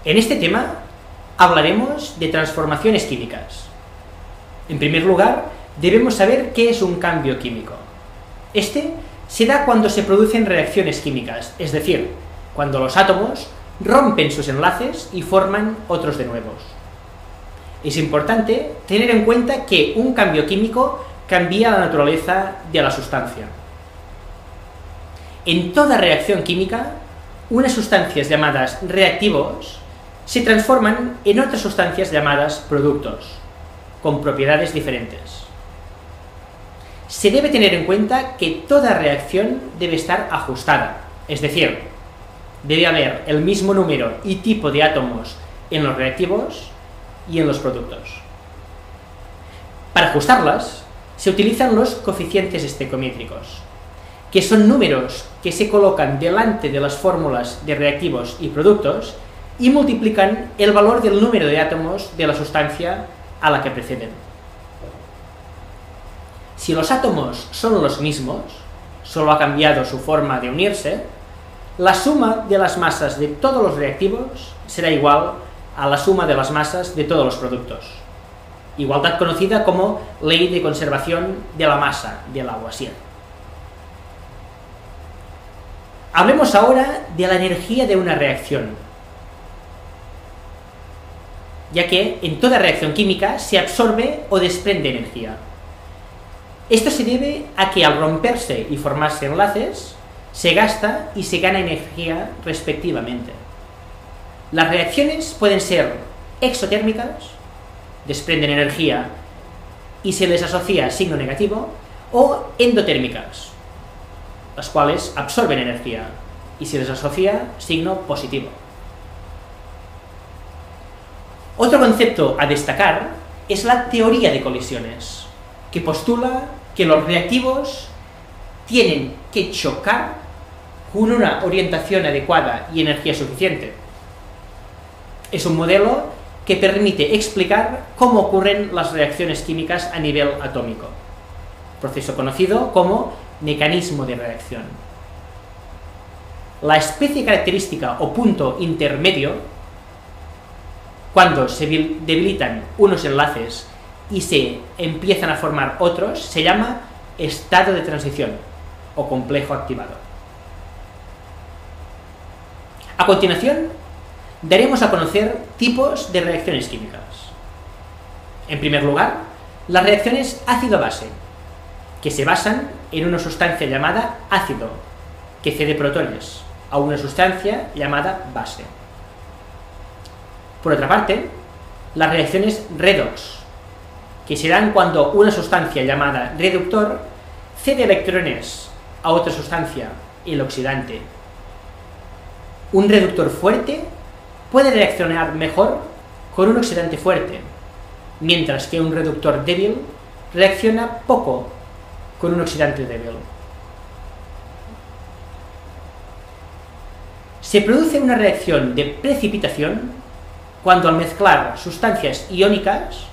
En este tema hablaremos de transformaciones químicas. En primer lugar, debemos saber qué es un cambio químico. Este se da cuando se producen reacciones químicas, es decir, cuando los átomos rompen sus enlaces y forman otros de nuevos. Es importante tener en cuenta que un cambio químico cambia la naturaleza de la sustancia. En toda reacción química, unas sustancias llamadas reactivos se transforman en otras sustancias llamadas productos, con propiedades diferentes. Se debe tener en cuenta que toda reacción debe estar ajustada, es decir, debe haber el mismo número y tipo de átomos en los reactivos y en los productos. Para ajustarlas, se utilizan los coeficientes estequiométricos, que son números que se colocan delante de las fórmulas de reactivos y productos y multiplican el valor del número de átomos de la sustancia a la que preceden. Si los átomos son los mismos, solo ha cambiado su forma de unirse, la suma de las masas de todos los reactivos será igual a la suma de las masas de todos los productos. Igualdad conocida como ley de conservación de la masa de Lavoisier. Hablemos ahora de la energía de una reacción, ya que en toda reacción química se absorbe o desprende energía. Esto se debe a que al romperse y formarse enlaces, se gasta y se gana energía respectivamente. Las reacciones pueden ser exotérmicas, desprenden energía y se les asocia signo negativo, o endotérmicas, las cuales absorben energía y se les asocia signo positivo. Otro concepto a destacar es la teoría de colisiones, que postula que los reactivos tienen que chocar con una orientación adecuada y energía suficiente. Es un modelo que permite explicar cómo ocurren las reacciones químicas a nivel atómico, proceso conocido como mecanismo de reacción. La especie característica o punto intermedio, cuando se debilitan unos enlaces y se empiezan a formar otros, se llama estado de transición o complejo activado. A continuación, daremos a conocer tipos de reacciones químicas. En primer lugar, las reacciones ácido-base, que se basan en una sustancia llamada ácido, que cede protones a una sustancia llamada base. Por otra parte, las reacciones redox, que se dan cuando una sustancia llamada reductor cede electrones a otra sustancia, el oxidante. Un reductor fuerte puede reaccionar mejor con un oxidante fuerte, mientras que un reductor débil reacciona poco con un oxidante débil. Se produce una reacción de precipitación cuando al mezclar sustancias iónicas,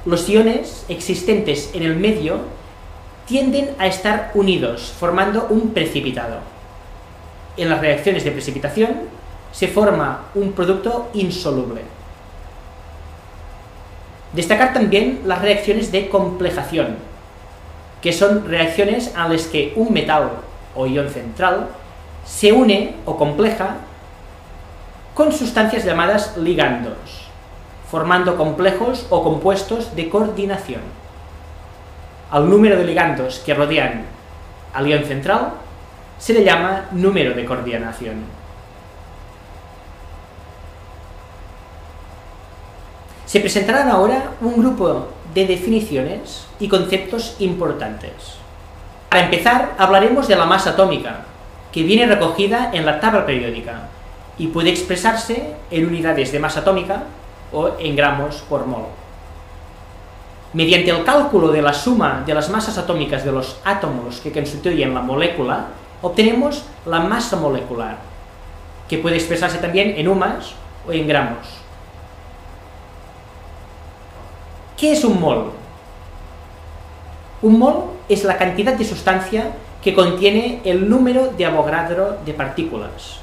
los iones existentes en el medio tienden a estar unidos, formando un precipitado. En las reacciones de precipitación se forma un producto insoluble. Destacar también las reacciones de complejación, que son reacciones en las que un metal o ion central se une o compleja con sustancias llamadas ligandos, formando complejos o compuestos de coordinación. Al número de ligandos que rodean al ion central se le llama número de coordinación. Se presentarán ahora un grupo de definiciones y conceptos importantes. Para empezar, hablaremos de la masa atómica, que viene recogida en la tabla periódica y puede expresarse en unidades de masa atómica o en gramos por mol. Mediante el cálculo de la suma de las masas atómicas de los átomos que constituyen la molécula, obtenemos la masa molecular, que puede expresarse también en UMAS o en gramos. ¿Qué es un mol? Un mol es la cantidad de sustancia que contiene el número de Avogadro de partículas.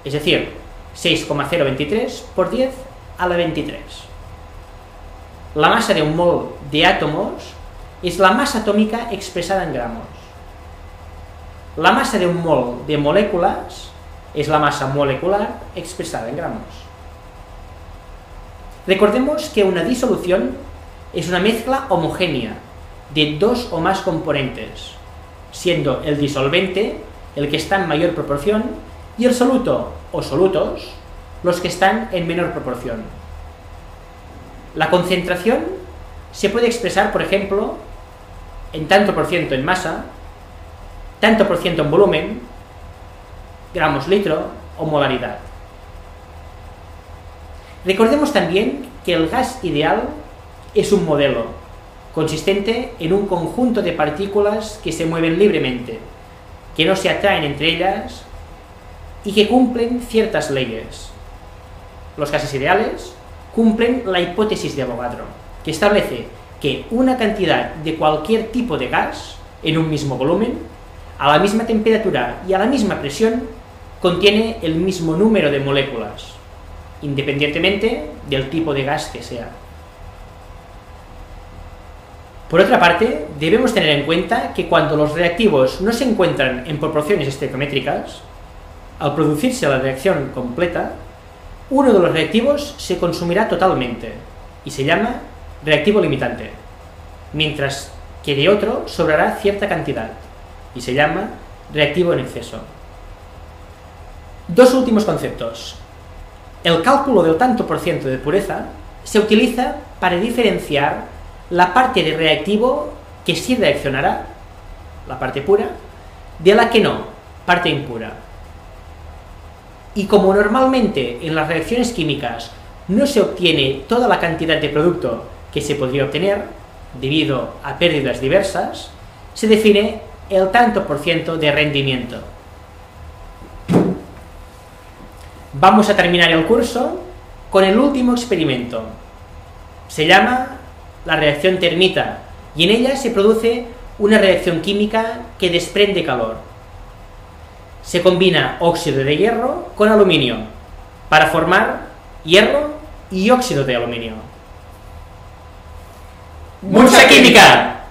Es decir, 6,023 por 10 a la 23. La masa de un mol de átomos es la masa atómica expresada en gramos. La masa de un mol de moléculas es la masa molecular expresada en gramos. Recordemos que una disolución es una mezcla homogénea de dos o más componentes, siendo el disolvente el que está en mayor proporción y el soluto o solutos los que están en menor proporción. La concentración se puede expresar, por ejemplo, en tanto por ciento en masa, tanto por ciento en volumen, gramos litro o molaridad. Recordemos también que el gas ideal es un modelo consistente en un conjunto de partículas que se mueven libremente, que no se atraen entre ellas y que cumplen ciertas leyes. Los gases ideales cumplen la hipótesis de Avogadro, que establece que una cantidad de cualquier tipo de gas en un mismo volumen, a la misma temperatura y a la misma presión, contiene el mismo número de moléculas, independientemente del tipo de gas que sea. Por otra parte, debemos tener en cuenta que cuando los reactivos no se encuentran en proporciones estequiométricas, al producirse la reacción completa, uno de los reactivos se consumirá totalmente y se llama reactivo limitante, mientras que de otro sobrará cierta cantidad y se llama reactivo en exceso. Dos últimos conceptos. El cálculo del tanto por ciento de pureza se utiliza para diferenciar la parte de reactivo que sí reaccionará, la parte pura, de la que no, parte impura. Y como normalmente en las reacciones químicas no se obtiene toda la cantidad de producto que se podría obtener, debido a pérdidas diversas, se define el tanto por ciento de rendimiento. Vamos a terminar el curso con el último experimento. Se llama la reacción termita y en ella se produce una reacción química que desprende calor. Se combina óxido de hierro con aluminio para formar hierro y óxido de aluminio. ¡Mucha química!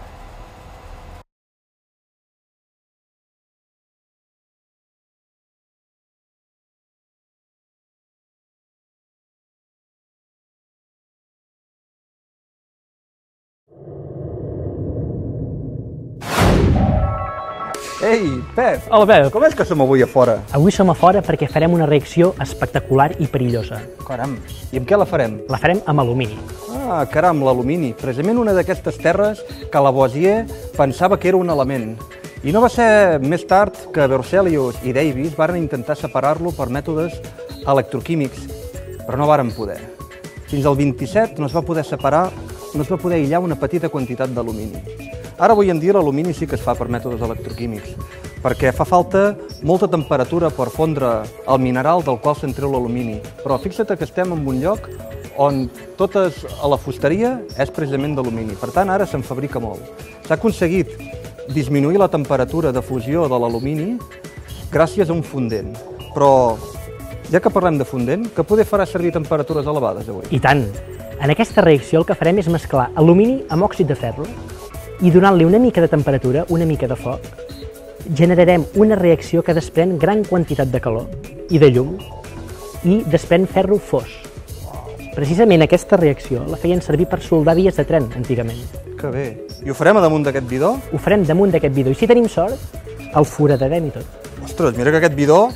Ei, Pep, Hola, Pep. com és que som avui a fora? Avui som a fora perquè farem una reacció espectacular i perillosa. Caram, i amb què la farem? La farem amb alumini. Ah, caram, l'alumini, precisament una d'aquestes terres que Lavoisier pensava que era un element. I no va ser més tard que Berzelius i Davis van intentar separar-lo per mètodes electroquímics, però no varen poder. Fins al 27 no es va poder separar, no es va poder aïllar una petita quantitat d'alumini. Ara, avui en dia, l'alumini sí que es fa per mètodes electroquímics, perquè fa falta molta temperatura per fondre el mineral del qual se'n treu l'alumini. Però fixa't que estem en un lloc on a la fusteria és precisament d'alumini. Per tant, ara se'n fabrica molt. S'ha aconseguit disminuir la temperatura de fusió de l'alumini gràcies a un fondent. Però, ja que parlem de fondent, que poder farà servir temperatures elevades avui? I tant! En aquesta reacció el que farem és mesclar alumini amb òxid de ferro i donant-li una mica de temperatura, una mica de foc, generarem una reacció que desprèn gran quantitat de calor i de llum i desprèn ferro fos. Precisament aquesta reacció la feien servir per soldar vies de tren, antigament. Que bé! I ho farem a damunt d'aquest bidó? Ho farem damunt d'aquest bidó i si tenim sort, el foradarem i tot. Ostres, mira que aquest bidó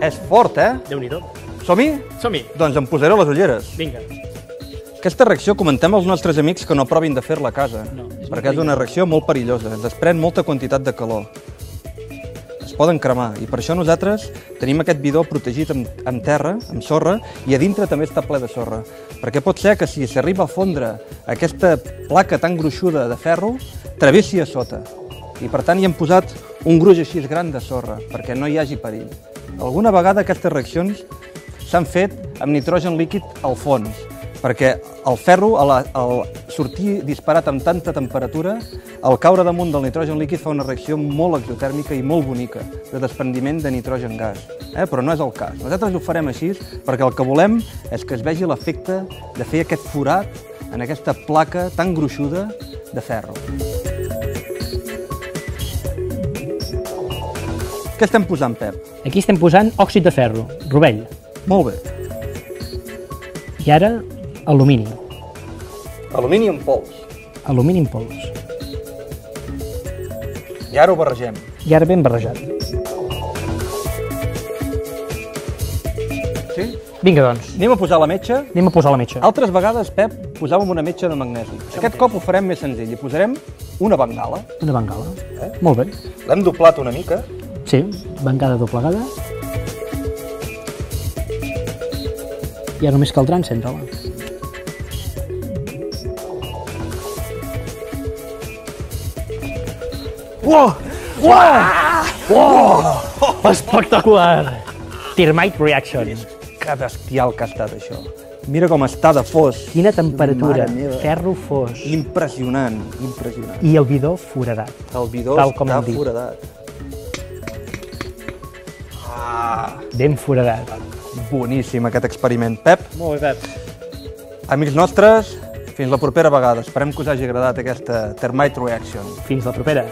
és fort, eh? Déu-n'hi-do. Som-hi? Som-hi! Doncs em posaré les ulleres. Vinga. Aquesta reacció comentem als nostres amics que no provin de fer-la a casa, No, perquè és una reacció molt perillosa, desprèn molta quantitat de calor. Es poden cremar, i per això nosaltres tenim aquest bidó protegit amb terra, amb sorra, i a dintre també està ple de sorra, perquè pot ser que si s'arriba a fondre aquesta placa tan gruixuda de ferro, travessi a sota. I per tant hi hem posat un gruix així gran de sorra, perquè no hi hagi perill. Alguna vegada aquestes reaccions s'han fet amb nitrogen líquid al fons, perquè el ferro, al sortir disparat amb tanta temperatura, Al caure damunt del nitrogen líquid fa una reacció molt exotèrmica i molt bonica, de desprendiment de nitrogen gas. Però no és el cas. Nosaltres ho farem així perquè el que volem és que es vegi l'efecte de fer aquest forat en aquesta placa tan gruixuda de ferro. Què estem posant, Pep? Aquí estem posant òxid de ferro, rovell. Molt bé. I ara, alumini. Alumini en pols. Alumini en pols. I ara ho barregem. I ara ben barrejat. Sí? Vinga, doncs, Anem a posar la metxa. anem a posar la metxa. Altres vegades, Pep, posàvem una metxa de magnesi. Aquest cop ho farem més senzill i posarem una bengala. Una bengala. Molt bé. L'hem doblat una mica. Sí, bengala doblegada. I ara només caldrà encendre-la. Uau! Uau! Uau! Espectacular! Termite reaction. Que bestial que ha estat això. Mira com està de fos. Quina temperatura, Mare meva. ferro fos. Impressionant, impressionant. I el bidó foradat. El bidó Tal com està hem dit. foradat. Ben foradat. Boníssim aquest experiment. Pep, Molt bé, Pep. amics nostres, fins la propera vegada. Esperem que us hagi agradat aquesta Termite Reaction. Fins la propera.